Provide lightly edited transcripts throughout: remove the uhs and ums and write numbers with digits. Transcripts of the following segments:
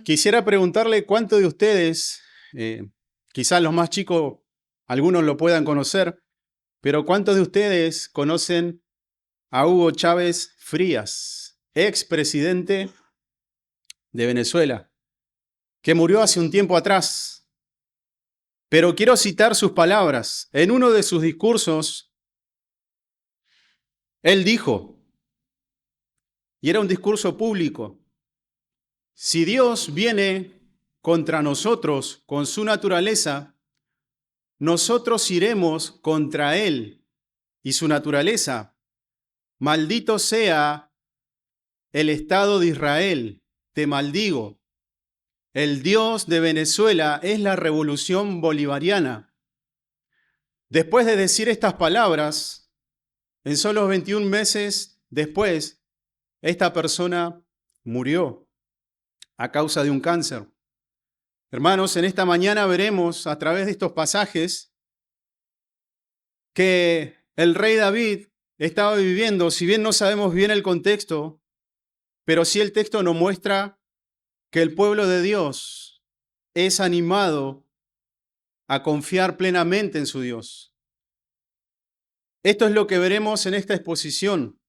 Quisiera preguntarle cuántos de ustedes, quizás los más chicos, algunos lo puedan conocer, pero cuántos de ustedes conocen a Hugo Chávez Frías, expresidente de Venezuela, que murió hace un tiempo atrás. Pero quiero citar sus palabras. En uno de sus discursos, él dijo, y era un discurso público, si Dios viene contra nosotros con su naturaleza, nosotros iremos contra Él y su naturaleza. Maldito sea el Estado de Israel, te maldigo. El Dios de Venezuela es la revolución bolivariana. Después de decir estas palabras, en solo 21 meses después, esta persona murió a causa de un cáncer. Hermanos, en esta mañana veremos a través de estos pasajes que el rey David estaba viviendo, si bien no sabemos bien el contexto, pero sí el texto nos muestra que el pueblo de Dios es animado a confiar plenamente en su Dios. Esto es lo que veremos en esta exposición,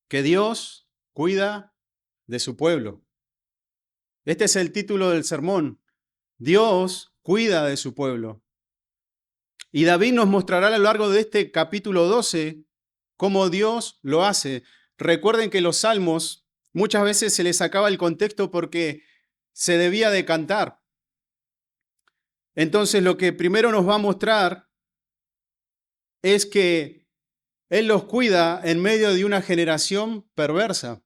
que Dios cuida de su pueblo. Este es el título del sermón. Dios cuida de su pueblo. Y David nos mostrará a lo largo de este capítulo 12 cómo Dios lo hace. Recuerden que los salmos muchas veces se les sacaba el contexto porque se debía de cantar. Entonces lo que primero nos va a mostrar es que Él los cuida en medio de una generación perversa.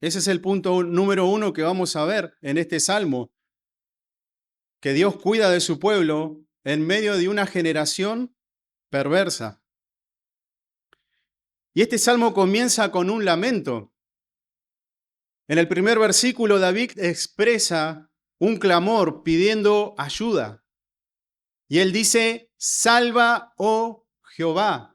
Ese es el punto número 1 que vamos a ver en este salmo, que Dios cuida de su pueblo en medio de una generación perversa. Y este salmo comienza con un lamento. En el primer versículo, David expresa un clamor pidiendo ayuda. Y él dice, salva, oh Jehová.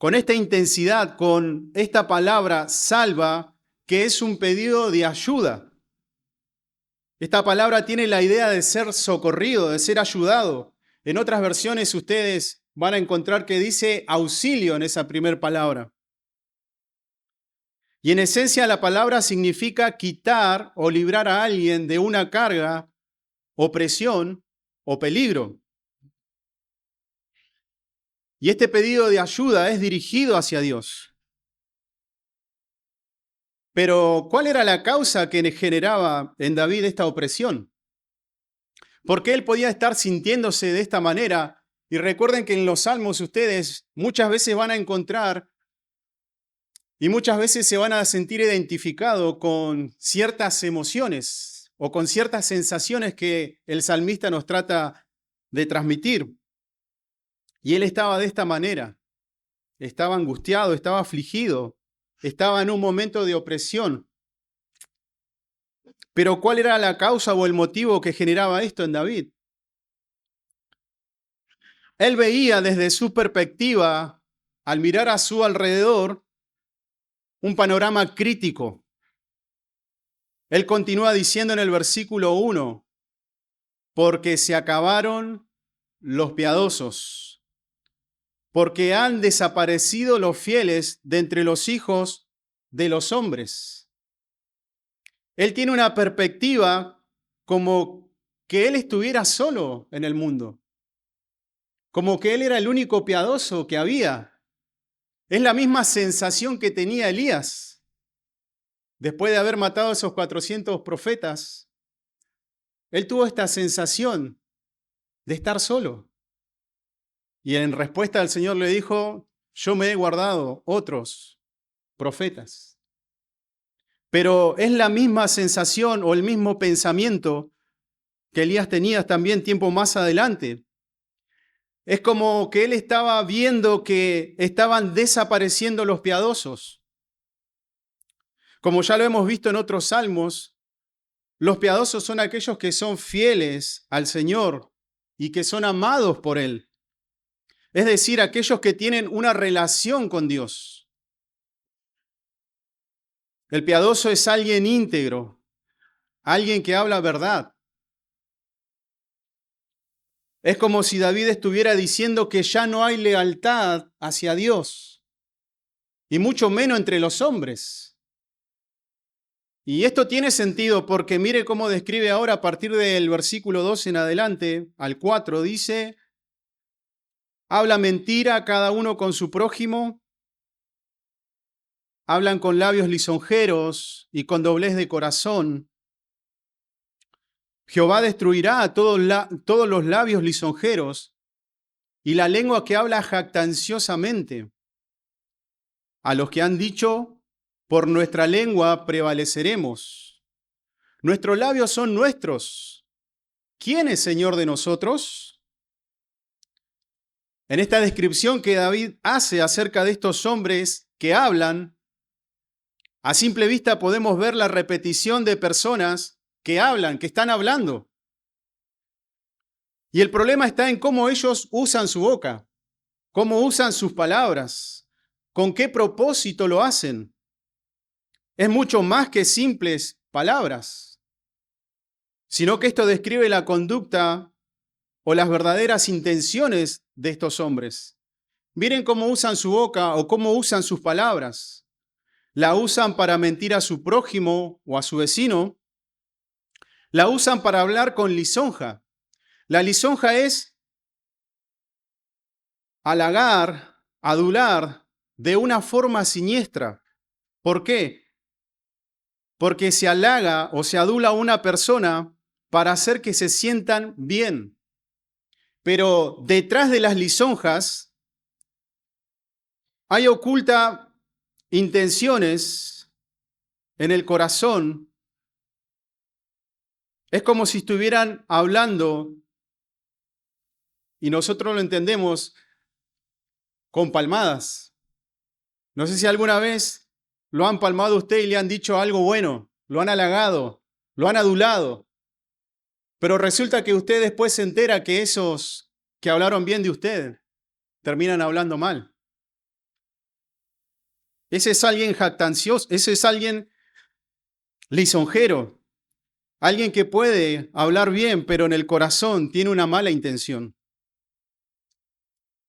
Con esta intensidad, con esta palabra, salva, que es un pedido de ayuda. Esta palabra tiene la idea de ser socorrido, de ser ayudado. En otras versiones ustedes van a encontrar que dice auxilio en esa primera palabra. Y en esencia la palabra significa quitar o librar a alguien de una carga, opresión o peligro. Y este pedido de ayuda es dirigido hacia Dios. Pero, ¿cuál era la causa que generaba en David esta opresión? ¿Por qué él podía estar sintiéndose de esta manera? Y recuerden que en los salmos ustedes muchas veces van a encontrar y muchas veces se van a sentir identificados con ciertas emociones o con ciertas sensaciones que el salmista nos trata de transmitir. Y él estaba de esta manera, estaba angustiado, estaba afligido, estaba en un momento de opresión. Pero ¿cuál era la causa o el motivo que generaba esto en David? Él veía desde su perspectiva, al mirar a su alrededor, un panorama crítico. Él continúa diciendo en el versículo 1, porque se acabaron los piadosos, porque han desaparecido los fieles de entre los hijos de los hombres. Él tiene una perspectiva como que él estuviera solo en el mundo, como que él era el único piadoso que había. Es la misma sensación que tenía Elías después de haber matado a esos 400 profetas. Él tuvo esta sensación de estar solo. Y en respuesta al Señor le dijo, yo me he guardado otros profetas. Pero es la misma sensación o el mismo pensamiento que Elías tenía también tiempo más adelante. Es como que él estaba viendo que estaban desapareciendo los piadosos. Como ya lo hemos visto en otros salmos, los piadosos son aquellos que son fieles al Señor y que son amados por Él. Es decir, aquellos que tienen una relación con Dios. El piadoso es alguien íntegro, alguien que habla verdad. Es como si David estuviera diciendo que ya no hay lealtad hacia Dios, y mucho menos entre los hombres. Y esto tiene sentido porque mire cómo describe ahora a partir del versículo 2 en adelante, al 4, dice, habla mentira cada uno con su prójimo, hablan con labios lisonjeros y con doblez de corazón. Jehová destruirá a todos los labios lisonjeros y la lengua que habla jactanciosamente. A los que han dicho, por nuestra lengua prevaleceremos. Nuestros labios son nuestros. ¿Quién es Señor de nosotros? En esta descripción que David hace acerca de estos hombres que hablan, a simple vista podemos ver la repetición de personas que hablan, que están hablando. Y el problema está en cómo ellos usan su boca, cómo usan sus palabras, con qué propósito lo hacen. Es mucho más que simples palabras, sino que esto describe la conducta o las verdaderas intenciones de estos hombres. Miren cómo usan su boca o cómo usan sus palabras. La usan para mentir a su prójimo o a su vecino. La usan para hablar con lisonja. La lisonja es halagar, adular de una forma siniestra. ¿Por qué? Porque se halaga o se adula a una persona para hacer que se sientan bien. Pero detrás de las lisonjas hay oculta intenciones en el corazón. Es como si estuvieran hablando, y nosotros lo entendemos, con palmadas. No sé si alguna vez lo han palmado a usted y le han dicho algo bueno, lo han halagado, lo han adulado. Pero resulta que usted después se entera que esos que hablaron bien de usted terminan hablando mal. Ese es alguien jactancioso, ese es alguien lisonjero, alguien que puede hablar bien, pero en el corazón tiene una mala intención.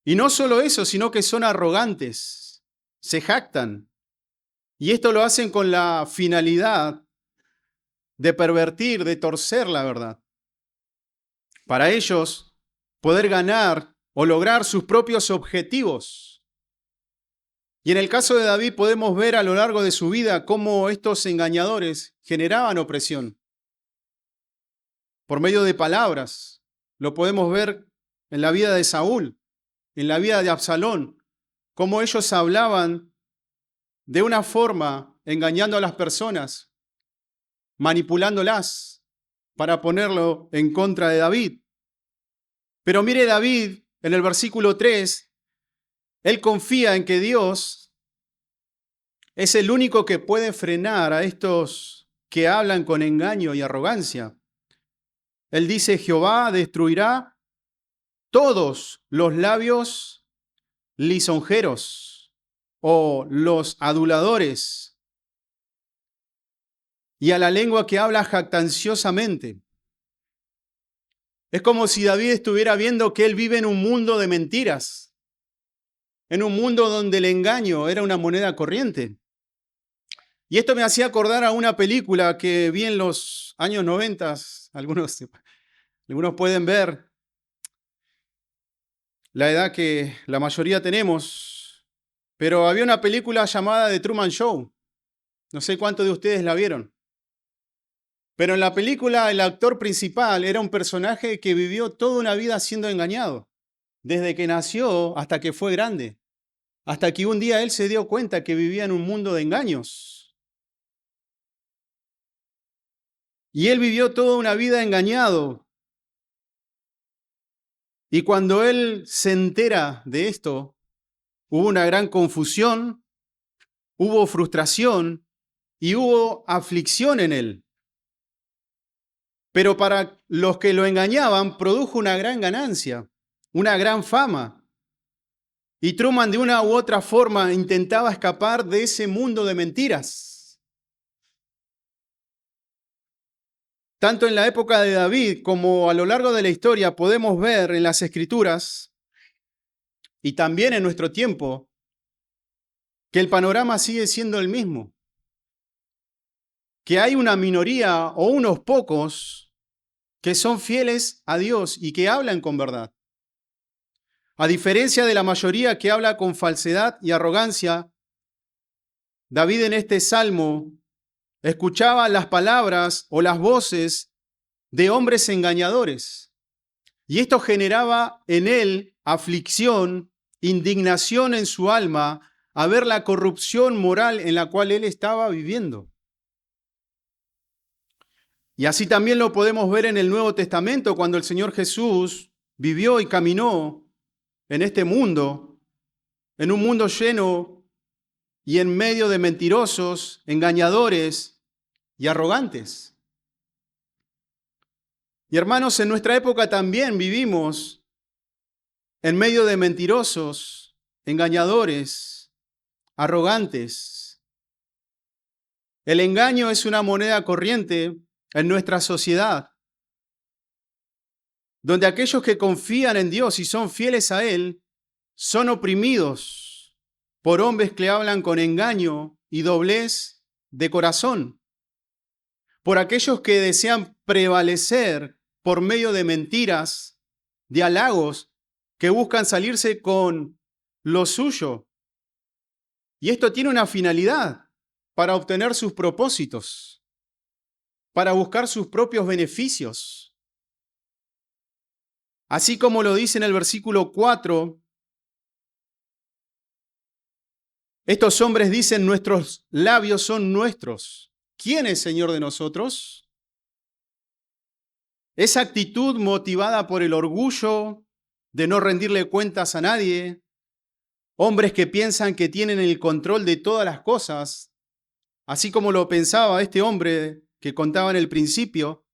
Y no solo eso, sino que son arrogantes, se jactan. Y esto lo hacen con la finalidad de pervertir, de torcer la verdad. Para ellos, poder ganar o lograr sus propios objetivos. Y en el caso de David podemos ver a lo largo de su vida cómo estos engañadores generaban opresión. Por medio de palabras. Lo podemos ver en la vida de Saúl, en la vida de Absalón, cómo ellos hablaban de una forma engañando a las personas, manipulándolas para ponerlo en contra de David. Pero mire David, en el versículo 3, él confía en que Dios es el único que puede frenar a estos que hablan con engaño y arrogancia. Él dice, Jehová destruirá todos los labios lisonjeros o los aduladores y a la lengua que habla jactanciosamente. Es como si David estuviera viendo que él vive en un mundo de mentiras, en un mundo donde el engaño era una moneda corriente. Y esto me hacía acordar a una película que vi en los años 90, algunos pueden ver la edad que la mayoría tenemos, pero había una película llamada The Truman Show. No sé cuántos de ustedes la vieron. Pero en la película el actor principal era un personaje que vivió toda una vida siendo engañado, desde que nació hasta que fue grande, hasta que un día él se dio cuenta que vivía en un mundo de engaños. Y él vivió toda una vida engañado. Y cuando él se entera de esto, hubo una gran confusión, hubo frustración y hubo aflicción en él. Pero para los que lo engañaban, produjo una gran ganancia, una gran fama. Y Truman de una u otra forma intentaba escapar de ese mundo de mentiras. Tanto en la época de David como a lo largo de la historia podemos ver en las Escrituras y también en nuestro tiempo que el panorama sigue siendo el mismo, que hay una minoría o unos pocos que son fieles a Dios y que hablan con verdad. A diferencia de la mayoría que habla con falsedad y arrogancia, David en este salmo escuchaba las palabras o las voces de hombres engañadores. Y esto generaba en él aflicción, indignación en su alma, a ver la corrupción moral en la cual él estaba viviendo. Y así también lo podemos ver en el Nuevo Testamento, cuando el Señor Jesús vivió y caminó en este mundo, en un mundo lleno y en medio de mentirosos, engañadores y arrogantes. Y hermanos, en nuestra época también vivimos en medio de mentirosos, engañadores, arrogantes. El engaño es una moneda corriente en nuestra sociedad, donde aquellos que confían en Dios y son fieles a Él son oprimidos por hombres que hablan con engaño y doblez de corazón, por aquellos que desean prevalecer por medio de mentiras, de halagos, que buscan salirse con lo suyo. Y esto tiene una finalidad: para obtener sus propósitos, para buscar sus propios beneficios. Así como lo dice en el versículo 4, estos hombres dicen: nuestros labios son nuestros. ¿Quién es Señor de nosotros? Esa actitud motivada por el orgullo de no rendirle cuentas a nadie, hombres que piensan que tienen el control de todas las cosas, así como lo pensaba este hombre que contaba en el principio,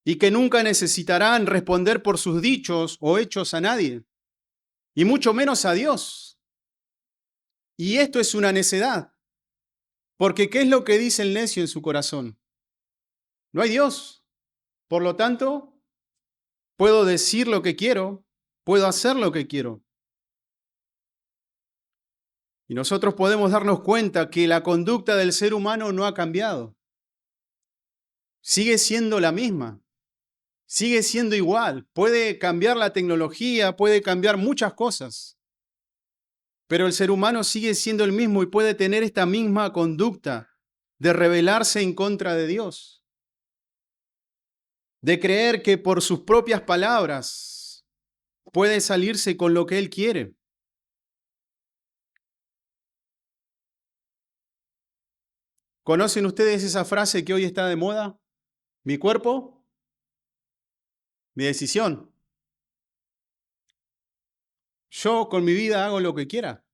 y que nunca necesitarán responder por sus dichos o hechos a nadie, y mucho menos a Dios. Y esto es una necedad, porque ¿qué es lo que dice el necio en su corazón? No hay Dios. Por lo tanto, puedo decir lo que quiero, puedo hacer lo que quiero. Y nosotros podemos darnos cuenta que la conducta del ser humano no ha cambiado. Sigue siendo la misma. Sigue siendo igual. Puede cambiar la tecnología, puede cambiar muchas cosas. Pero el ser humano sigue siendo el mismo y puede tener esta misma conducta de rebelarse en contra de Dios, de creer que por sus propias palabras puede salirse con lo que él quiere. ¿Conocen ustedes esa frase que hoy está de moda? Mi cuerpo, mi decisión. Yo con mi vida hago lo que quiera.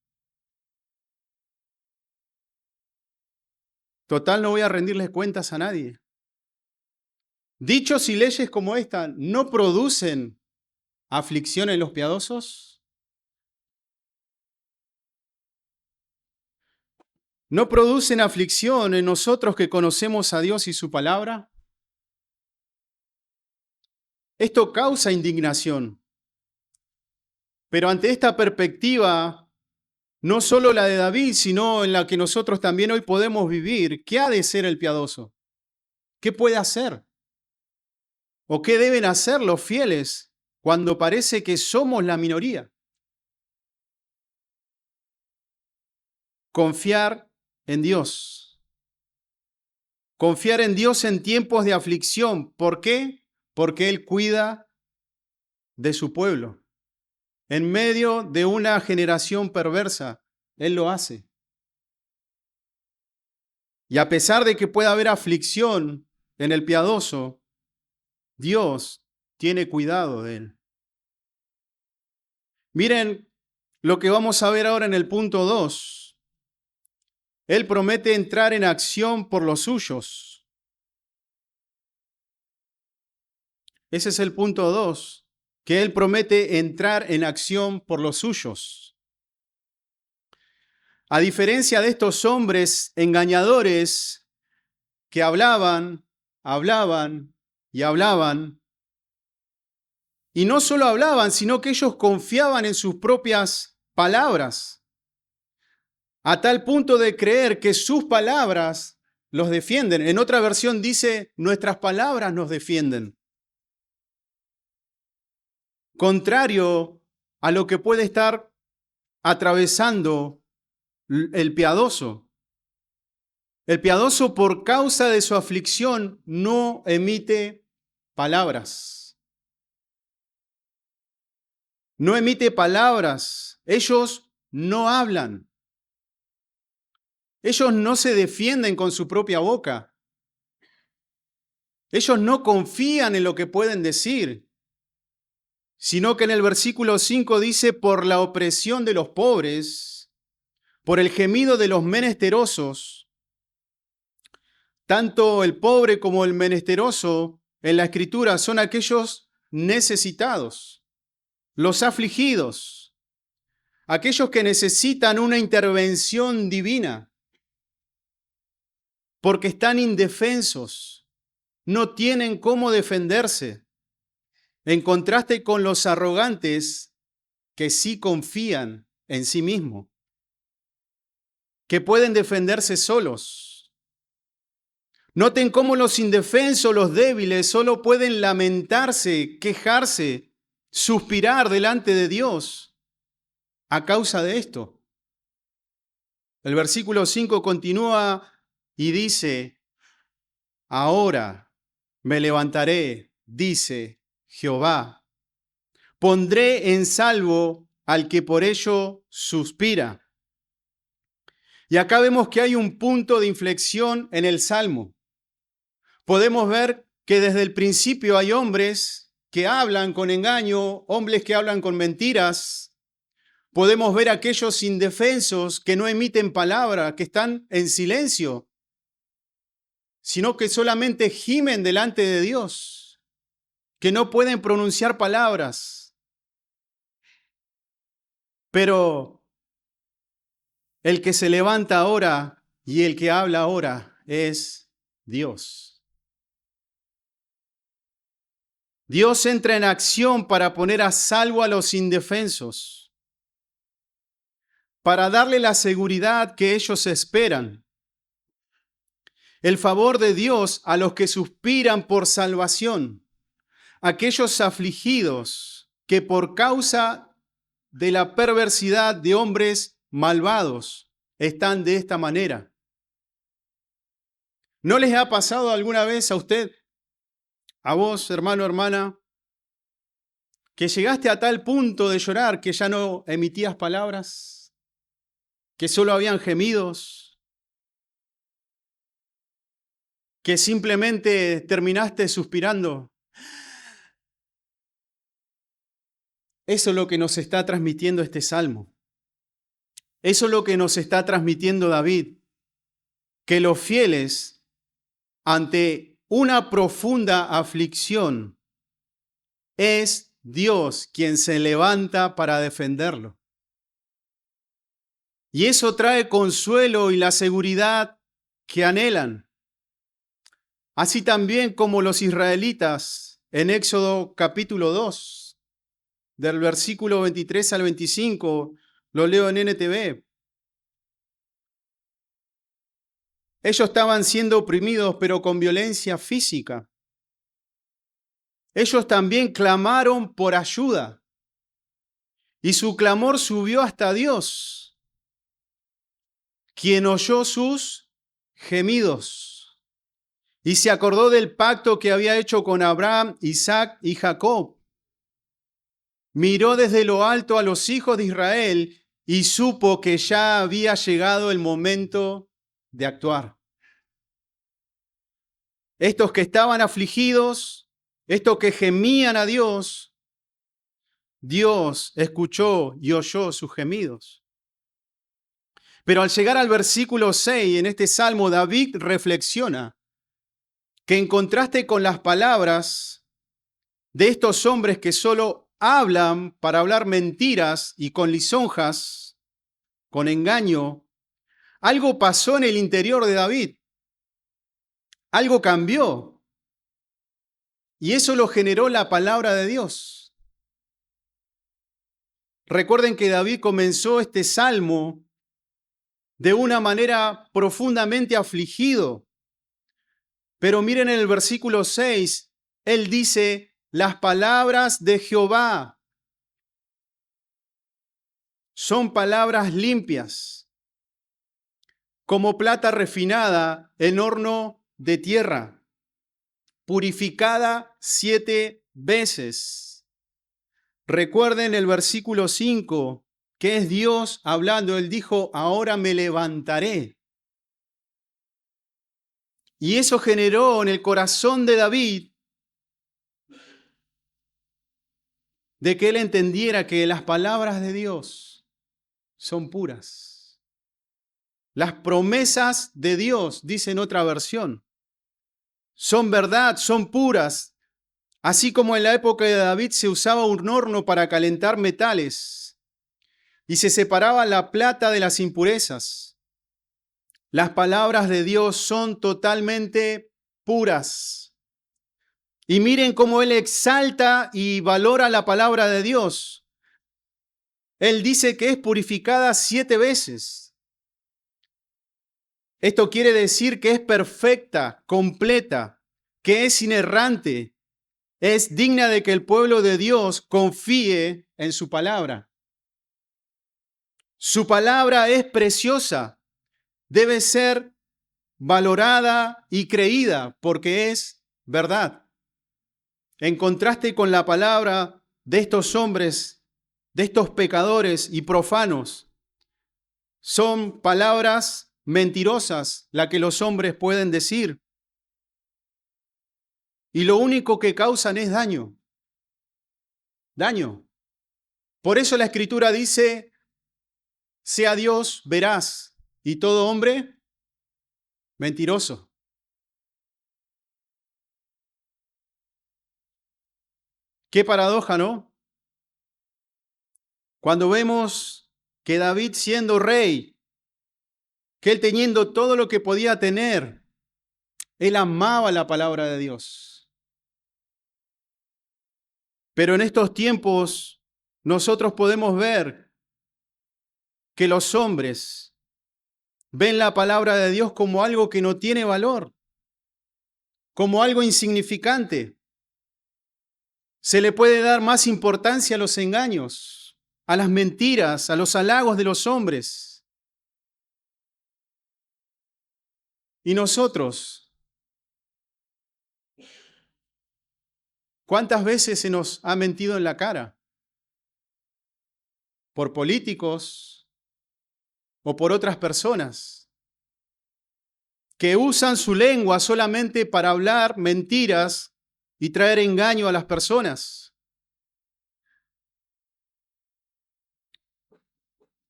Total, no voy a rendirles cuentas a nadie. Dichos y leyes como esta no producen aflicción en los piadosos. ¿No producen aflicción en nosotros que conocemos a Dios y su palabra? Esto causa indignación. Pero ante esta perspectiva, no solo la de David, sino en la que nosotros también hoy podemos vivir, ¿qué ha de ser el piadoso? ¿Qué puede hacer? ¿O qué deben hacer los fieles cuando parece que somos la minoría? Confiar en Dios. Confiar en Dios en tiempos de aflicción. ¿Por qué? Porque Él cuida de su pueblo. En medio de una generación perversa, Él lo hace. Y a pesar de que pueda haber aflicción en el piadoso, Dios tiene cuidado de él. Miren lo que vamos a ver ahora en el punto 2. Él promete entrar en acción por los suyos. Ese es el punto 2, que Él promete entrar en acción por los suyos. A diferencia de estos hombres engañadores que hablaban hablaban y hablaban. Y no solo hablaban, sino que ellos confiaban en sus propias palabras, a tal punto de creer que sus palabras los defienden. En otra versión dice, nuestras palabras nos defienden. Contrario a lo que puede estar atravesando el piadoso. El piadoso, por causa de su aflicción, no emite palabras. No emite palabras. Ellos no hablan. Ellos no se defienden con su propia boca. Ellos no confían en lo que pueden decir, sino que en el versículo 5 dice, por la opresión de los pobres, por el gemido de los menesterosos. Tanto el pobre como el menesteroso en la Escritura son aquellos necesitados, los afligidos, aquellos que necesitan una intervención divina, porque están indefensos, no tienen cómo defenderse, en contraste con los arrogantes que sí confían en sí mismos, que pueden defenderse solos. Noten cómo los indefensos, los débiles, solo pueden lamentarse, quejarse, suspirar delante de Dios a causa de esto. El versículo 5 continúa y dice, ahora me levantaré, dice Jehová, pondré en salvo al que por ello suspira. Y acá vemos que hay un punto de inflexión en el Salmo. Podemos ver que desde el principio hay hombres que hablan con engaño, hombres que hablan con mentiras. Podemos ver aquellos indefensos que no emiten palabra, que están en silencio, sino que solamente gimen delante de Dios, que no pueden pronunciar palabras. Pero el que se levanta ahora y el que habla ahora es Dios. Dios entra en acción para poner a salvo a los indefensos, para darle la seguridad que ellos esperan, el favor de Dios a los que suspiran por salvación, aquellos afligidos que por causa de la perversidad de hombres malvados están de esta manera. ¿No les ha pasado alguna vez a usted, a vos, hermano, hermana, que llegaste a tal punto de llorar que ya no emitías palabras, que solo habían gemidos, que simplemente terminaste suspirando? Eso es lo que nos está transmitiendo este salmo. Eso es lo que nos está transmitiendo David, que los fieles ante una profunda aflicción es Dios quien se levanta para defenderlo. Y eso trae consuelo y la seguridad que anhelan. Así también como los israelitas en Éxodo capítulo 2, del versículo 23 al 25, lo leo en NTV. Ellos estaban siendo oprimidos, pero con violencia física. Ellos también clamaron por ayuda, y su clamor subió hasta Dios, quien oyó sus gemidos, y se acordó del pacto que había hecho con Abraham, Isaac y Jacob. Miró desde lo alto a los hijos de Israel y supo que ya había llegado el momento de actuar. Estos que estaban afligidos, estos que gemían a Dios, Dios escuchó y oyó sus gemidos. Pero al llegar al versículo 6, en este salmo, David reflexiona que en contraste con las palabras de estos hombres que solo hablan para hablar mentiras y con lisonjas, con engaño, algo pasó en el interior de David. Algo cambió. Y eso lo generó la palabra de Dios. Recuerden que David comenzó este salmo de una manera profundamente afligido. Pero miren en el versículo 6, él dice, las palabras de Jehová son palabras limpias, como plata refinada en horno de tierra, purificada 7 veces. Recuerden el versículo 5, que es Dios hablando. Él dijo, ahora me levantaré. Y eso generó en el corazón de David de que él entendiera que las palabras de Dios son puras. Las promesas de Dios, dice en otra versión, son verdad, son puras. Así como en la época de David se usaba un horno para calentar metales y se separaba la plata de las impurezas. Las palabras de Dios son totalmente puras. Y miren cómo él exalta y valora la palabra de Dios. Él dice que es purificada 7 veces. Esto quiere decir que es perfecta, completa, que es inerrante, es digna de que el pueblo de Dios confíe en su palabra. Su palabra es preciosa, debe ser valorada y creída porque es verdad. En contraste con la palabra de estos hombres, de estos pecadores y profanos, son palabras mentirosas las que los hombres pueden decir. Y lo único que causan es daño. Daño. Por eso la Escritura dice, sea Dios veraz y todo hombre mentiroso. Qué paradoja, ¿no? Cuando vemos que David siendo rey, que él teniendo todo lo que podía tener, él amaba la palabra de Dios. Pero en estos tiempos nosotros podemos ver que los hombres ven la palabra de Dios como algo que no tiene valor, como algo insignificante. Se le puede dar más importancia a los engaños, a las mentiras, a los halagos de los hombres. Y nosotros, ¿cuántas veces se nos ha mentido en la cara? ¿Por políticos o por otras personas que usan su lengua solamente para hablar mentiras y traer engaño a las personas?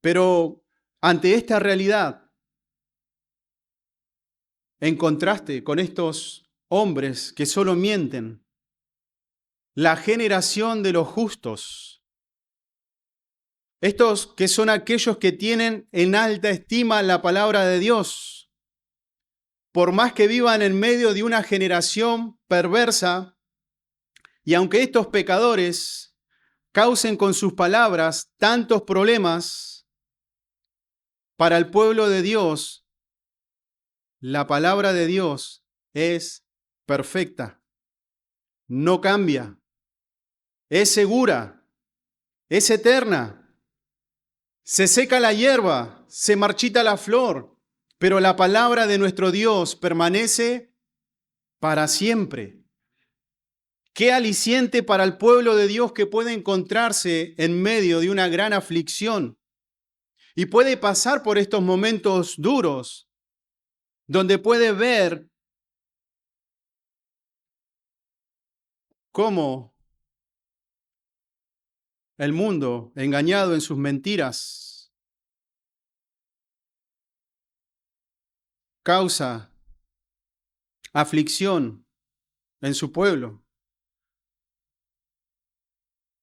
Pero ante esta realidad, en contraste con estos hombres que solo mienten, la generación de los justos, estos que son aquellos que tienen en alta estima la palabra de Dios, por más que vivan en medio de una generación perversa, y aunque estos pecadores causen con sus palabras tantos problemas, para el pueblo de Dios, la palabra de Dios es perfecta, no cambia, es segura, es eterna. Se seca la hierba, se marchita la flor, pero la palabra de nuestro Dios permanece para siempre. Qué aliciente para el pueblo de Dios que puede encontrarse en medio de una gran aflicción y puede pasar por estos momentos duros, donde puede ver cómo el mundo, engañado en sus mentiras, causa aflicción en su pueblo.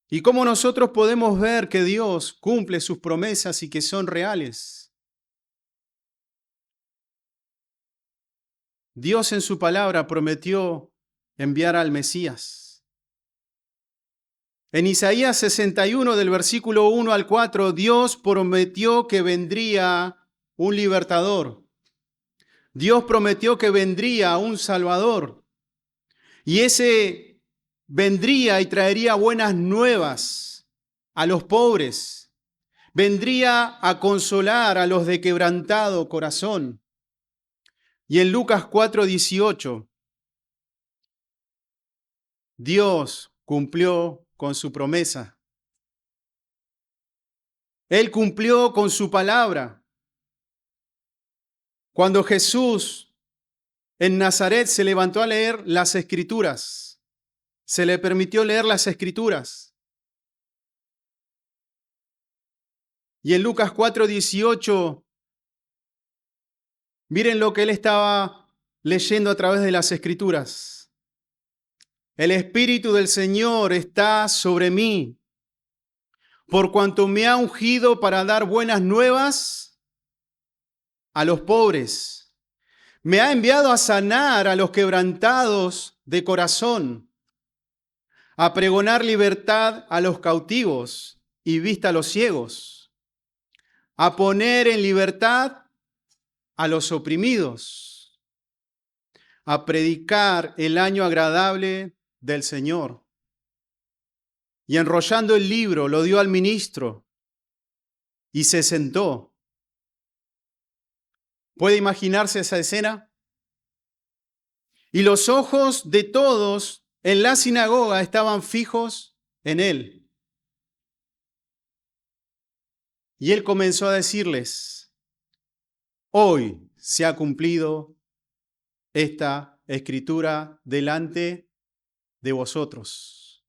Y cómo nosotros podemos ver que Dios cumple sus promesas y que son reales. Dios en su palabra prometió enviara al Mesías. En Isaías 61, del versículo 1 al 4, Dios prometió que vendría un libertador. Dios prometió que vendría un Salvador. Y ese vendría y traería buenas nuevas a los pobres. Vendría a consolar a los de quebrantado corazón. Y en Lucas 4:18, Dios cumplió con su promesa. Él cumplió con su palabra. Cuando Jesús en Nazaret se levantó a leer las Escrituras, se le permitió leer las Escrituras. Y en Lucas 4:18, miren lo que él estaba leyendo a través de las Escrituras. El Espíritu del Señor está sobre mí, por cuanto me ha ungido para dar buenas nuevas a los pobres. Me ha enviado a sanar a los quebrantados de corazón, a pregonar libertad a los cautivos y vista a los ciegos, a poner en libertad a los oprimidos, a predicar el año agradable del Señor. Y enrollando el libro, lo dio al ministro y se sentó. ¿Puede imaginarse esa escena? Y los ojos de todos en la sinagoga estaban fijos en él. Y él comenzó a decirles: hoy se ha cumplido esta escritura delante de vosotros.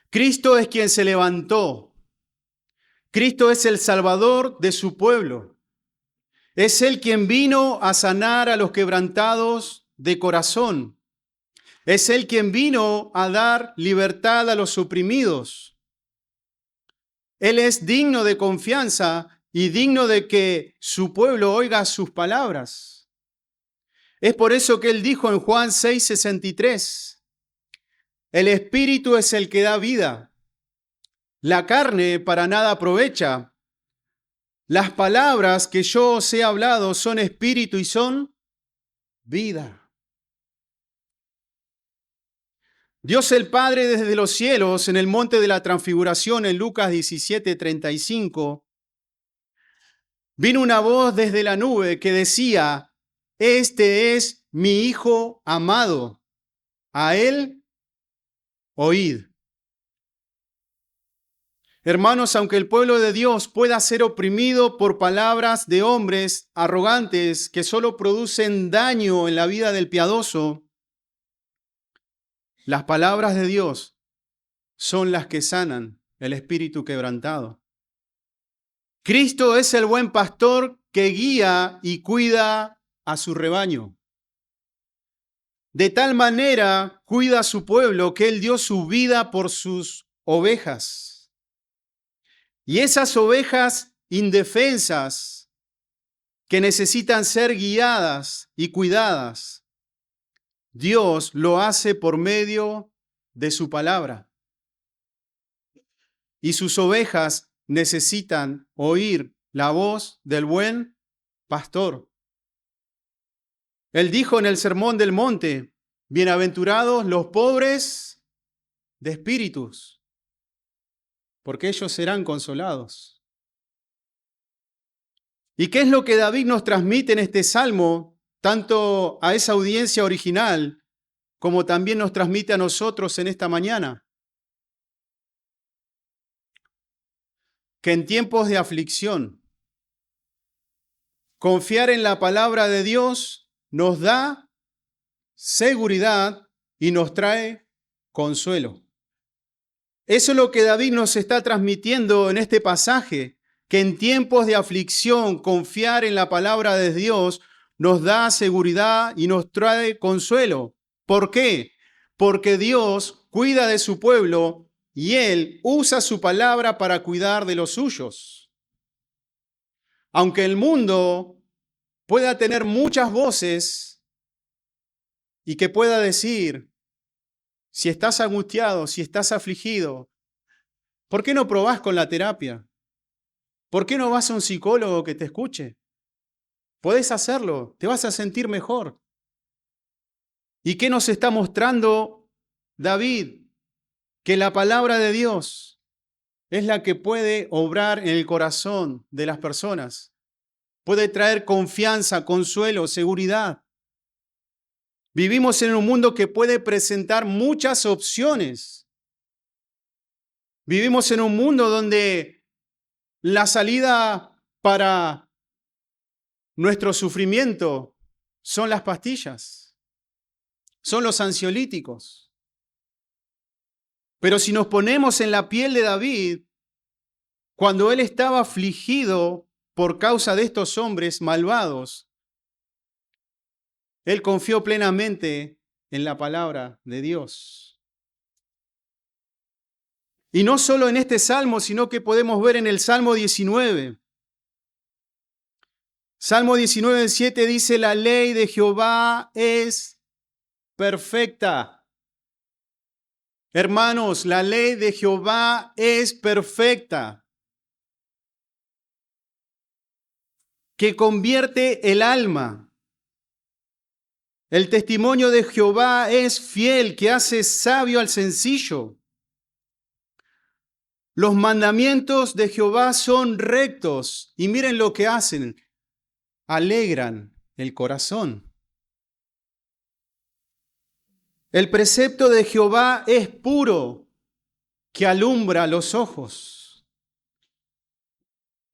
Cristo es quien se levantó. Cristo es el Salvador de su pueblo. Es Él quien vino a sanar a los quebrantados de corazón. Es Él quien vino a dar libertad a los oprimidos. Él es digno de confianza y digno de que su pueblo oiga sus palabras. Es por eso que Él dijo en Juan 6:63, el Espíritu es el que da vida. La carne para nada aprovecha. Las palabras que yo os he hablado son espíritu y son vida. Dios el Padre desde los cielos, en el monte de la transfiguración, en Lucas 17:35, vino una voz desde la nube que decía: este es mi Hijo amado, a Él oíd. Hermanos, aunque el pueblo de Dios pueda ser oprimido por palabras de hombres arrogantes que solo producen daño en la vida del piadoso, las palabras de Dios son las que sanan el espíritu quebrantado. Cristo es el buen pastor que guía y cuida a su rebaño. De tal manera cuida a su pueblo que Él dio su vida por sus ovejas. Y esas ovejas indefensas que necesitan ser guiadas y cuidadas, Dios lo hace por medio de su palabra. Y sus ovejas necesitan oír la voz del buen pastor. Él dijo en el Sermón del Monte: bienaventurados los pobres de espíritus, porque ellos serán consolados. ¿Y qué es lo que David nos transmite en este salmo, tanto a esa audiencia original como también nos transmite a nosotros en esta mañana? Que en tiempos de aflicción, confiar en la palabra de Dios nos da seguridad y nos trae consuelo. Eso es lo que David nos está transmitiendo en este pasaje, que en tiempos de aflicción confiar en la palabra de Dios nos da seguridad y nos trae consuelo. ¿Por qué? Porque Dios cuida de su pueblo y Él usa su palabra para cuidar de los suyos. Aunque el mundo pueda tener muchas voces y que pueda decir: si estás angustiado, si estás afligido, ¿por qué no probás con la terapia? ¿Por qué no vas a un psicólogo que te escuche? Podés hacerlo, te vas a sentir mejor. ¿Y qué nos está mostrando David? Que la palabra de Dios es la que puede obrar en el corazón de las personas. Puede traer confianza, consuelo, seguridad. Vivimos en un mundo que puede presentar muchas opciones. Vivimos en un mundo donde la salida para nuestro sufrimiento son las pastillas, son los ansiolíticos. Pero si nos ponemos en la piel de David, cuando él estaba afligido por causa de estos hombres malvados, él confió plenamente en la palabra de Dios. Y no solo en este salmo, sino que podemos ver en el Salmo 19. Salmo 19:7 dice, la ley de Jehová es perfecta. Hermanos, la ley de Jehová es perfecta, que convierte el alma. El testimonio de Jehová es fiel, que hace sabio al sencillo. Los mandamientos de Jehová son rectos, y miren lo que hacen, alegran el corazón. El precepto de Jehová es puro, que alumbra los ojos.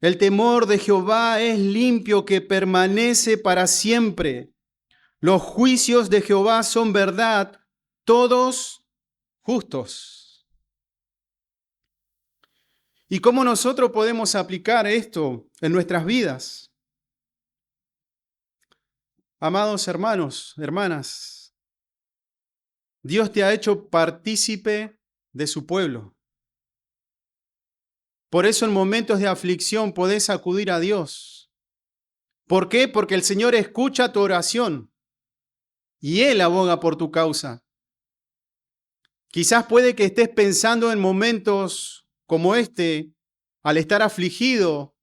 El temor de Jehová es limpio, que permanece para siempre. Los juicios de Jehová son verdad, todos justos. ¿Y cómo nosotros podemos aplicar esto en nuestras vidas? Amados hermanos, hermanas, Dios te ha hecho partícipe de su pueblo. Por eso en momentos de aflicción podés acudir a Dios. ¿Por qué? Porque el Señor escucha tu oración y Él aboga por tu causa. Quizás puede que estés pensando en momentos como este, al estar afligido,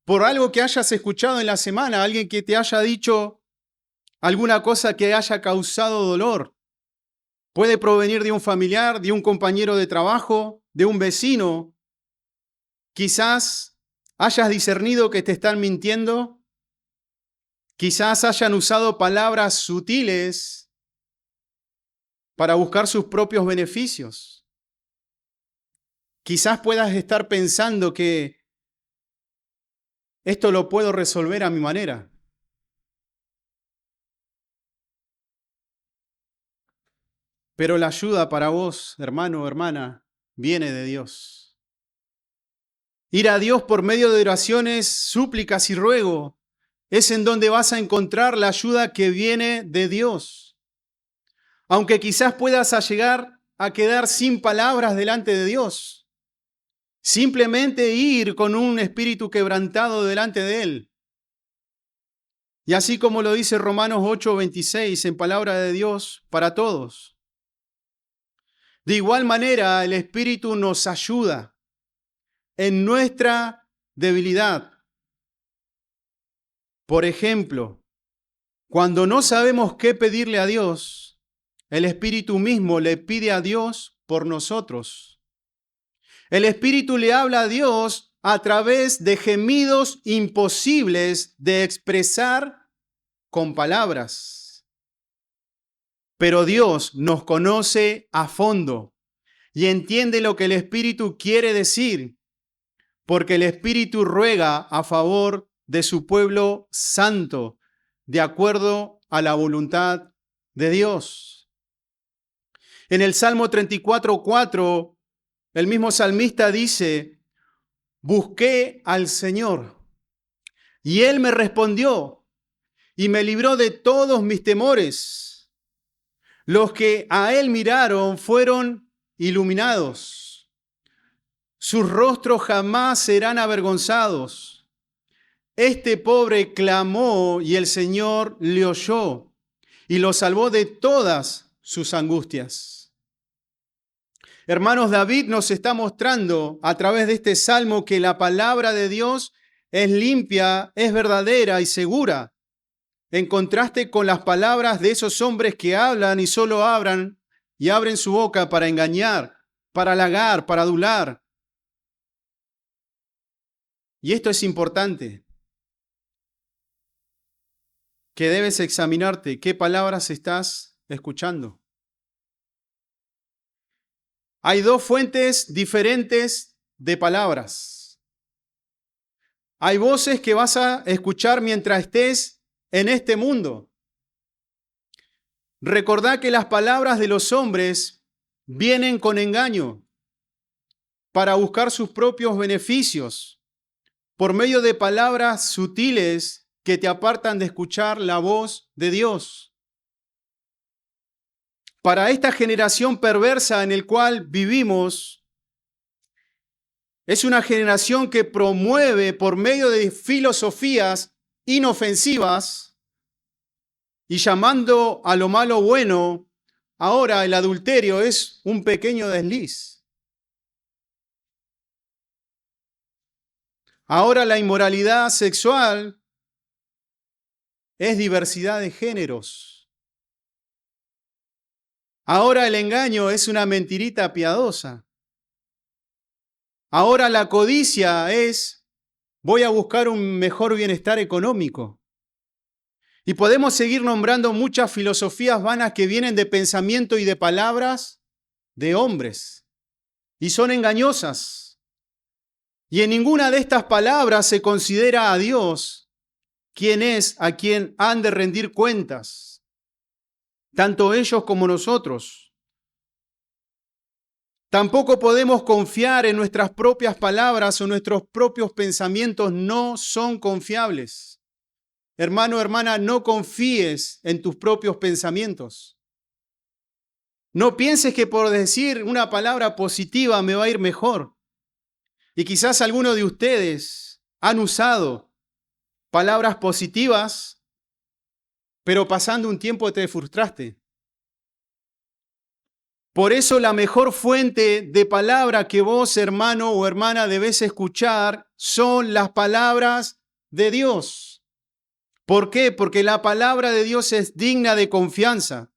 por algo que hayas escuchado en la semana, alguien que te haya dicho alguna cosa que haya causado dolor. Puede provenir de un familiar, de un compañero de trabajo, de un vecino. Quizás hayas discernido que te están mintiendo. Quizás hayan usado palabras sutiles para buscar sus propios beneficios. Quizás puedas estar pensando que esto lo puedo resolver a mi manera. Pero la ayuda para vos, hermano o hermana, viene de Dios. Ir a Dios por medio de oraciones, súplicas y ruego es en donde vas a encontrar la ayuda que viene de Dios. Aunque quizás puedas llegar a quedar sin palabras delante de Dios. Simplemente ir con un espíritu quebrantado delante de Él. Y así como lo dice Romanos 8:26 en palabra de Dios para todos. De igual manera, el Espíritu nos ayuda en nuestra debilidad. Por ejemplo, cuando no sabemos qué pedirle a Dios, el Espíritu mismo le pide a Dios por nosotros. El Espíritu le habla a Dios a través de gemidos imposibles de expresar con palabras. Pero Dios nos conoce a fondo y entiende lo que el Espíritu quiere decir, porque el Espíritu ruega a favor de su pueblo santo, de acuerdo a la voluntad de Dios. En el Salmo 34:4, el mismo salmista dice, busqué al Señor y Él me respondió y me libró de todos mis temores. Los que a Él miraron fueron iluminados. Sus rostros jamás serán avergonzados. Este pobre clamó y el Señor le oyó y lo salvó de todas sus angustias. Hermanos, David nos está mostrando a través de este salmo que la palabra de Dios es limpia, es verdadera y segura, en contraste con las palabras de esos hombres que hablan y solo abren su boca para engañar, para halagar, para adular. Y esto es importante, que debes examinarte qué palabras estás escuchando. Hay dos fuentes diferentes de palabras. Hay voces que vas a escuchar mientras estés en este mundo. Recordá que las palabras de los hombres vienen con engaño para buscar sus propios beneficios, por medio de palabras sutiles que te apartan de escuchar la voz de Dios. Para esta generación perversa en la cual vivimos, es una generación que promueve por medio de filosofías inofensivas y llamando a lo malo bueno, ahora el adulterio es un pequeño desliz. Ahora la inmoralidad sexual es diversidad de géneros. Ahora el engaño es una mentirita piadosa. Ahora la codicia es, voy a buscar un mejor bienestar económico. Y podemos seguir nombrando muchas filosofías vanas que vienen de pensamiento y de palabras de hombres. Y son engañosas. Y en ninguna de estas palabras se considera a Dios, quien es a quien han de rendir cuentas, tanto ellos como nosotros. Tampoco podemos confiar en nuestras propias palabras o nuestros propios pensamientos no son confiables. Hermano, hermana, no confíes en tus propios pensamientos. No pienses que por decir una palabra positiva me va a ir mejor. Y quizás algunos de ustedes han usado palabras positivas, pero pasando un tiempo te frustraste. Por eso la mejor fuente de palabra que vos, hermano o hermana, debes escuchar son las palabras de Dios. ¿Por qué? Porque la palabra de Dios es digna de confianza.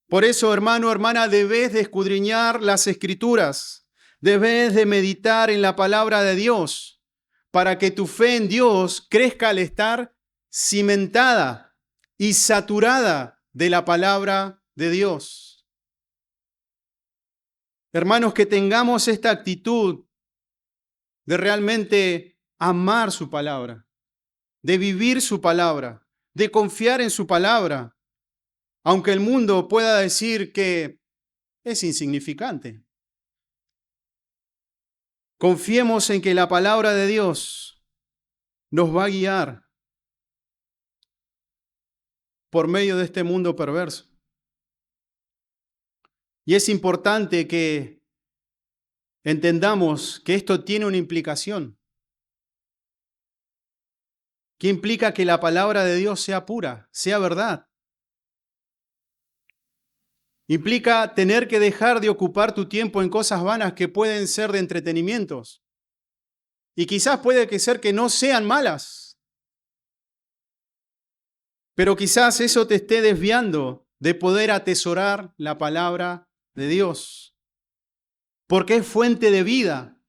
Por eso, hermano o hermana, debes de escudriñar las Escrituras. Debes de meditar en la palabra de Dios para que tu fe en Dios crezca al estar cimentada y saturada de la palabra de Dios. Hermanos, que tengamos esta actitud de realmente amar su palabra, de vivir su palabra, de confiar en su palabra, aunque el mundo pueda decir que es insignificante. Confiemos en que la palabra de Dios nos va a guiar por medio de este mundo perverso. Y es importante que entendamos que esto tiene una implicación. ¿Qué implica que la palabra de Dios sea pura, sea verdad? Implica tener que dejar de ocupar tu tiempo en cosas vanas que pueden ser de entretenimientos. Y quizás puede que ser que no sean malas. Pero quizás eso te esté desviando de poder atesorar la palabra de Dios. Porque es fuente de vida,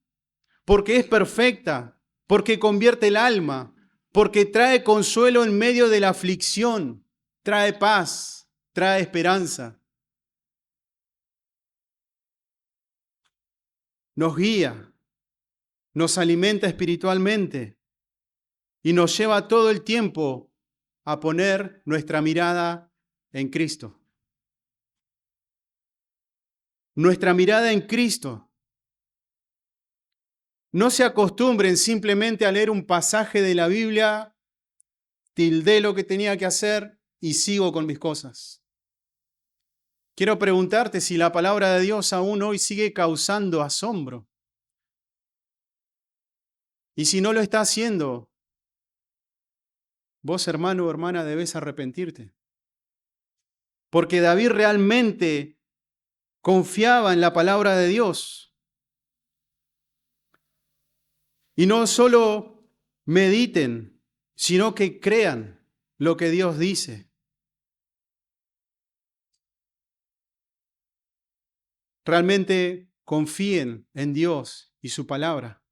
porque es perfecta, porque convierte el alma, porque trae consuelo en medio de la aflicción, trae paz, trae esperanza. Nos guía, nos alimenta espiritualmente y nos lleva todo el tiempo a poner nuestra mirada en Cristo. Nuestra mirada en Cristo. No se acostumbren simplemente a leer un pasaje de la Biblia, tildé lo que tenía que hacer y sigo con mis cosas. Quiero preguntarte si la palabra de Dios aún hoy sigue causando asombro. Y si no lo está haciendo, vos, hermano o hermana, debes arrepentirte. Porque David realmente confiaba en la palabra de Dios. Y no solo mediten, sino que crean lo que Dios dice. Realmente confíen en Dios y su palabra.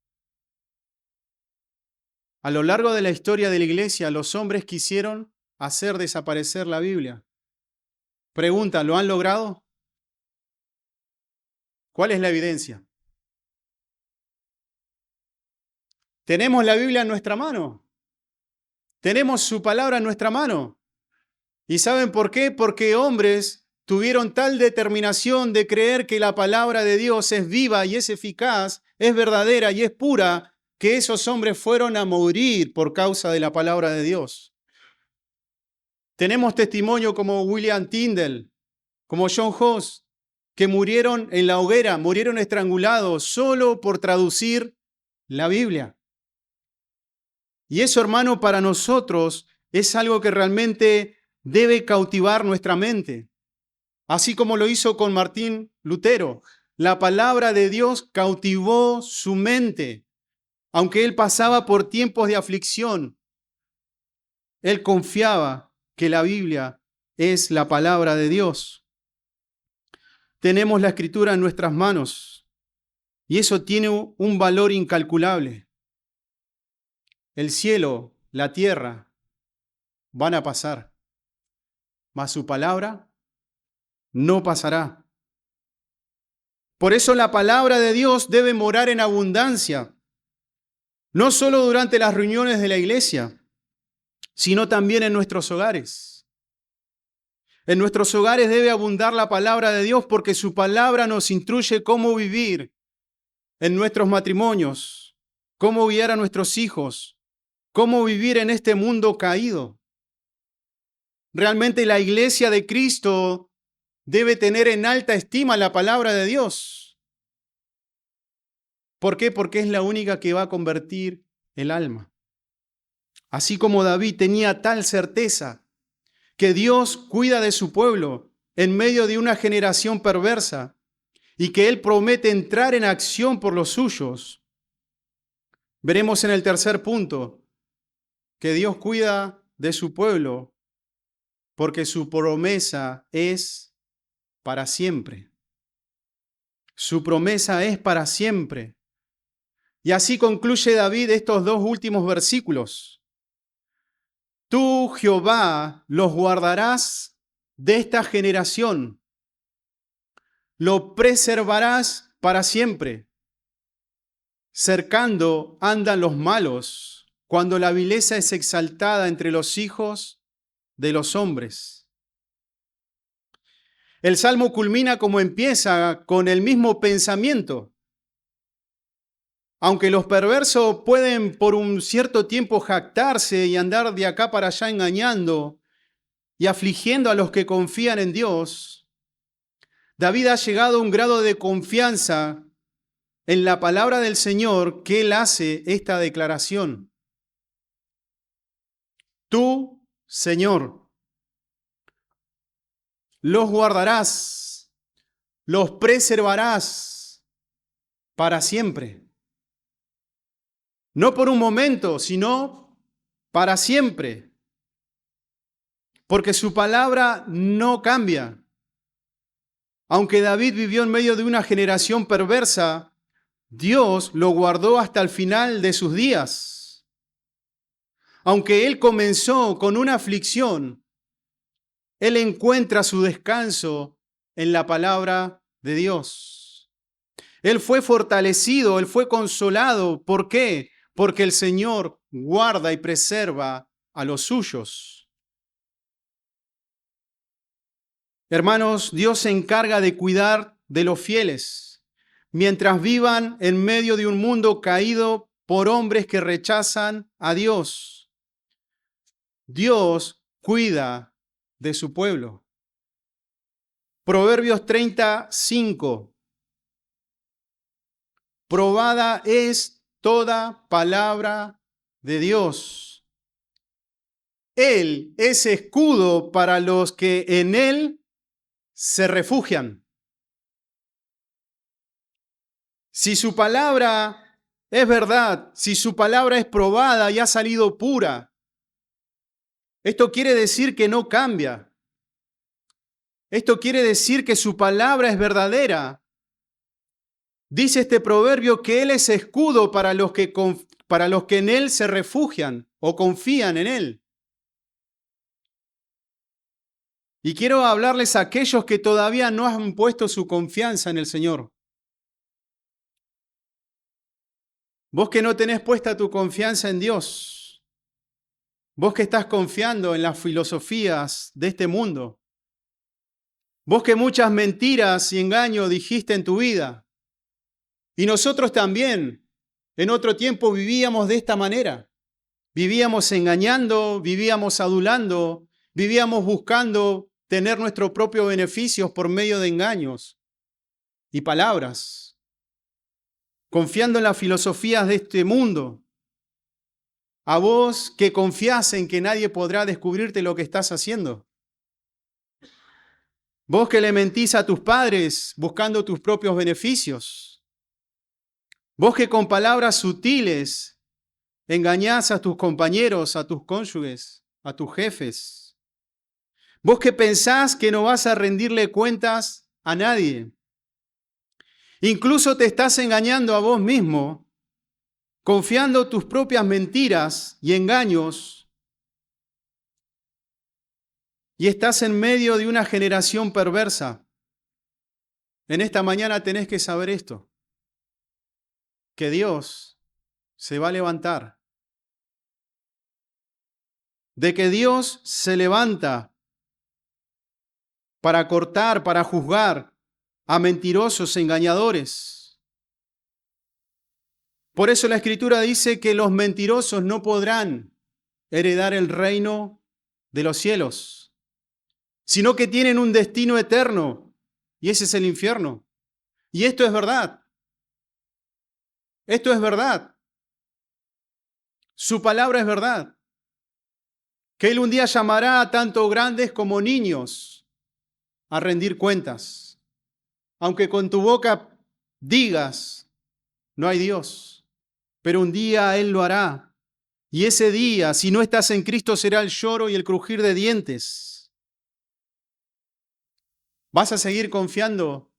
A lo largo de la historia de la iglesia, los hombres quisieron hacer desaparecer la Biblia. Pregunta, ¿lo han logrado? ¿Cuál es la evidencia? Tenemos la Biblia en nuestra mano. Tenemos su palabra en nuestra mano. ¿Y saben por qué? Porque hombres tuvieron tal determinación de creer que la palabra de Dios es viva y es eficaz, es verdadera y es pura, que esos hombres fueron a morir por causa de la palabra de Dios. Tenemos testimonio como William Tyndale, como John Huss, que murieron en la hoguera, murieron estrangulados solo por traducir la Biblia. Y eso, hermano, para nosotros es algo que realmente debe cautivar nuestra mente. Así como lo hizo con Martín Lutero. La palabra de Dios cautivó su mente. Aunque él pasaba por tiempos de aflicción, él confiaba que la Biblia es la palabra de Dios. Tenemos la Escritura en nuestras manos y eso tiene un valor incalculable. El cielo, la tierra van a pasar, mas su palabra no pasará. Por eso la palabra de Dios debe morar en abundancia, no solo durante las reuniones de la iglesia, sino también en nuestros hogares. En nuestros hogares debe abundar la palabra de Dios porque su palabra nos instruye cómo vivir en nuestros matrimonios, cómo guiar a nuestros hijos, cómo vivir en este mundo caído. Realmente la iglesia de Cristo debe tener en alta estima la palabra de Dios. ¿Por qué? Porque es la única que va a convertir el alma. Así como David tenía tal certeza que Dios cuida de su pueblo en medio de una generación perversa y que Él promete entrar en acción por los suyos, veremos en el tercer punto que Dios cuida de su pueblo porque su promesa es para siempre. Su promesa es para siempre. Y así concluye David estos dos últimos versículos. Tú, Jehová, los guardarás de esta generación, lo preservarás para siempre. Cercando andan los malos, cuando la vileza es exaltada entre los hijos de los hombres. El Salmo culmina como empieza, con el mismo pensamiento. Aunque los perversos pueden por un cierto tiempo jactarse y andar de acá para allá engañando y afligiendo a los que confían en Dios, David ha llegado a un grado de confianza en la palabra del Señor que él hace esta declaración. Tú, Señor, los guardarás, los preservarás para siempre. No por un momento, sino para siempre. Porque su palabra no cambia. Aunque David vivió en medio de una generación perversa, Dios lo guardó hasta el final de sus días. Aunque él comenzó con una aflicción, él encuentra su descanso en la palabra de Dios. Él fue fortalecido, él fue consolado. ¿Por qué? Porque el Señor guarda y preserva a los suyos. Hermanos, Dios se encarga de cuidar de los fieles, mientras vivan en medio de un mundo caído por hombres que rechazan a Dios. Dios cuida de su pueblo. Proverbios 35. Probada es toda palabra de Dios. Él es escudo para los que en Él se refugian. Si su palabra es verdad, si su palabra es probada y ha salido pura, esto quiere decir que no cambia. Esto quiere decir que su palabra es verdadera. Dice este proverbio que Él es escudo para los que en Él se refugian o confían en Él. Y quiero hablarles a aquellos que todavía no han puesto su confianza en el Señor. Vos que no tenés puesta tu confianza en Dios. Vos que estás confiando en las filosofías de este mundo. Vos que muchas mentiras y engaños dijiste en tu vida. Y nosotros también, en otro tiempo vivíamos de esta manera. Vivíamos engañando, vivíamos adulando, vivíamos buscando tener nuestros propios beneficios por medio de engaños y palabras, confiando en las filosofías de este mundo. A vos que confías en que nadie podrá descubrirte lo que estás haciendo. Vos que le mentís a tus padres buscando tus propios beneficios. Vos que con palabras sutiles engañás a tus compañeros, a tus cónyuges, a tus jefes. Vos que pensás que no vas a rendirle cuentas a nadie. Incluso te estás engañando a vos mismo, confiando tus propias mentiras y engaños, y estás en medio de una generación perversa. En esta mañana tenés que saber esto, que Dios se va a levantar, de que Dios se levanta para cortar, para juzgar a mentirosos, engañadores. Por eso la Escritura dice que los mentirosos no podrán heredar el reino de los cielos, sino que tienen un destino eterno, y ese es el infierno. Y esto es verdad. Esto es verdad. Su palabra es verdad. Que Él un día llamará a tanto grandes como niños a rendir cuentas. Aunque con tu boca digas, no hay Dios, pero un día Él lo hará. Y ese día, si no estás en Cristo, será el lloro y el crujir de dientes. ¿Vas a seguir confiando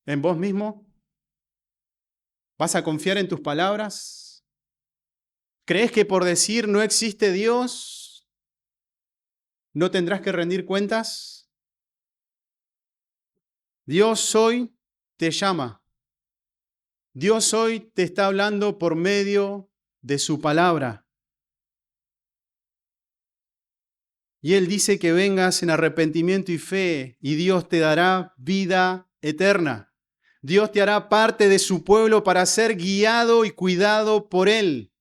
en vos mismo? ¿Vas a confiar en tus palabras? ¿Crees que por decir no existe Dios, no tendrás que rendir cuentas? Dios hoy te llama. Dios hoy te está hablando por medio de su palabra. Y Él dice que vengas en arrepentimiento y fe, y Dios te dará vida eterna. Dios te hará parte de su pueblo para ser guiado y cuidado por Él.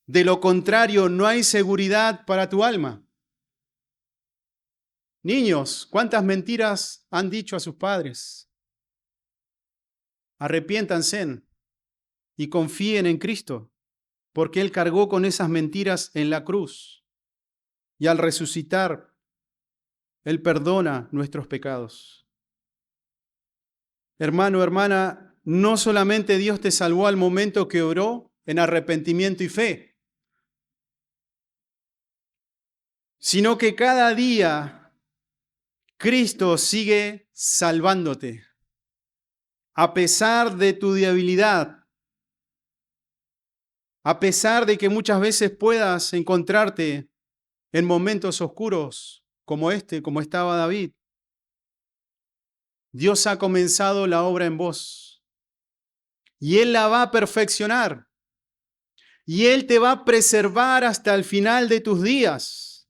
De lo contrario, no hay seguridad para tu alma. Niños, ¿cuántas mentiras han dicho a sus padres? Arrepiéntanse y confíen en Cristo, porque Él cargó con esas mentiras en la cruz. Y al resucitar, Él perdona nuestros pecados. Hermano, hermana, no solamente Dios te salvó al momento que oró en arrepentimiento y fe, sino que cada día Cristo sigue salvándote, a pesar de tu debilidad, a pesar de que muchas veces puedas encontrarte en momentos oscuros como este, como estaba David. Dios ha comenzado la obra en vos y Él la va a perfeccionar y Él te va a preservar hasta el final de tus días.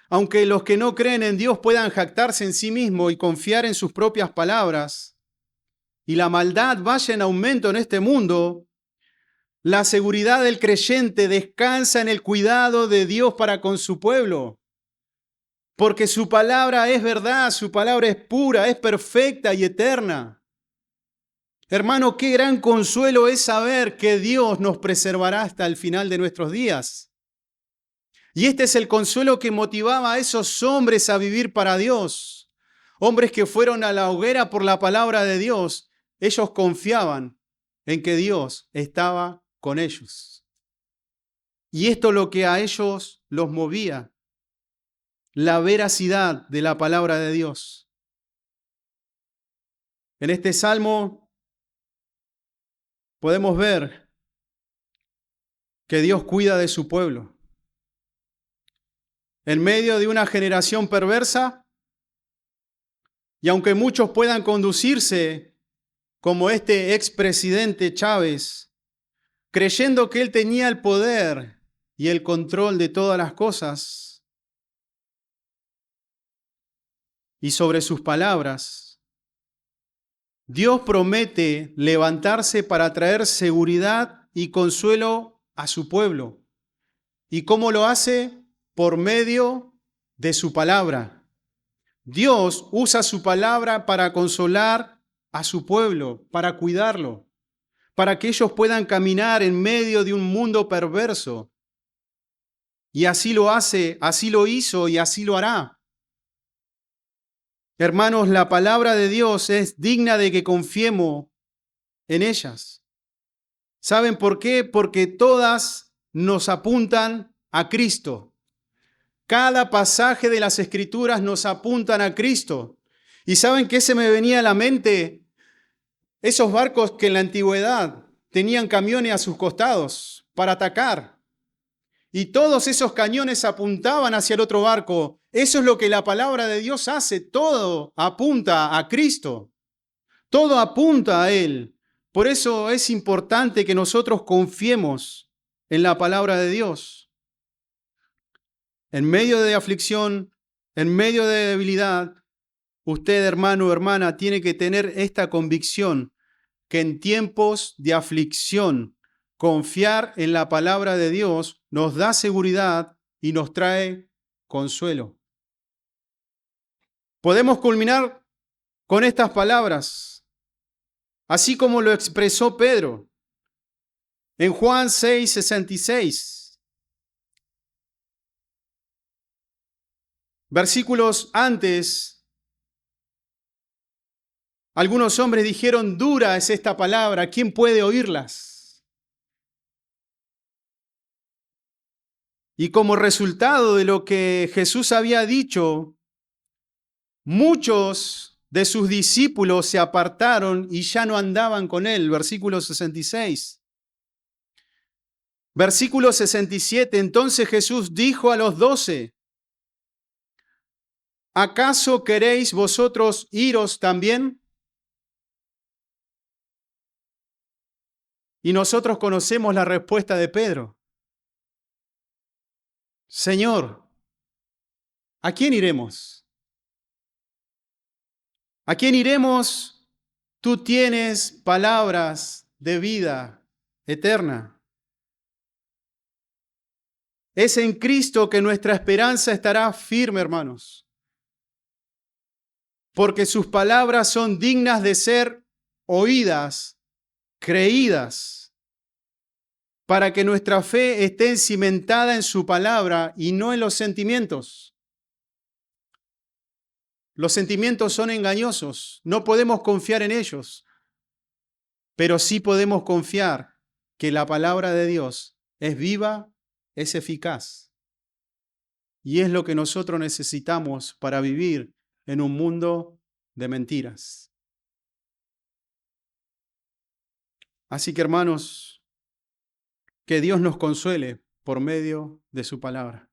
Aunque los que no creen en Dios puedan jactarse en sí mismos y confiar en sus propias palabras y la maldad vaya en aumento en este mundo, la seguridad del creyente descansa en el cuidado de Dios para con su pueblo. Porque su palabra es verdad, su palabra es pura, es perfecta y eterna. Hermano, qué gran consuelo es saber que Dios nos preservará hasta el final de nuestros días. Y este es el consuelo que motivaba a esos hombres a vivir para Dios. hombres que fueron a la hoguera por la palabra de Dios, ellos confiaban en que Dios estaba con ellos. Y esto es lo que a ellos los movía, la veracidad de la palabra de Dios. En este salmo podemos ver que Dios cuida de su pueblo. En medio de una generación perversa, y aunque muchos puedan conducirse como este expresidente Chávez, creyendo que él tenía el poder y el control de todas las cosas, y sobre sus palabras, Dios promete levantarse para traer seguridad y consuelo a su pueblo. ¿Y cómo lo hace? Por medio de su palabra. Dios usa su palabra para consolar a su pueblo, para cuidarlo, para que ellos puedan caminar en medio de un mundo perverso. Y así lo hace, así lo hizo y así lo hará. Hermanos, la palabra de Dios es digna de que confiemos en ellas. ¿Saben por qué? Porque todas nos apuntan a Cristo. Cada pasaje de las Escrituras nos apuntan a Cristo. ¿Y saben qué se me venía a la mente? Esos barcos que en la antigüedad tenían camiones a sus costados para atacar. Y todos esos cañones apuntaban hacia el otro barco. Eso es lo que la palabra de Dios hace. Todo apunta a Cristo. Todo apunta a Él. Por eso es importante que nosotros confiemos en la palabra de Dios. En medio de aflicción, en medio de debilidad, usted, hermano o hermana, tiene que tener esta convicción que en tiempos de aflicción, confiar en la palabra de Dios nos da seguridad y nos trae consuelo. Podemos culminar con estas palabras, así como lo expresó Pedro en Juan 6:66. Versículos antes, algunos hombres dijeron, dura es esta palabra, ¿quién puede oírlas? Y como resultado de lo que Jesús había dicho, muchos de sus discípulos se apartaron y ya no andaban con él. Versículo 66. Versículo 67. Entonces Jesús dijo a los 12, ¿acaso queréis vosotros iros también? Y nosotros conocemos la respuesta de Pedro. Señor, ¿a quién iremos? ¿A quién iremos? Tú tienes palabras de vida eterna. Es en Cristo que nuestra esperanza estará firme, hermanos, porque sus palabras son dignas de ser oídas, creídas, para que nuestra fe esté cimentada en su palabra y no en los sentimientos. Los sentimientos son engañosos, no podemos confiar en ellos, pero sí podemos confiar que la palabra de Dios es viva, es eficaz. Y es lo que nosotros necesitamos para vivir en un mundo de mentiras. Así que, hermanos, que Dios nos consuele por medio de su palabra.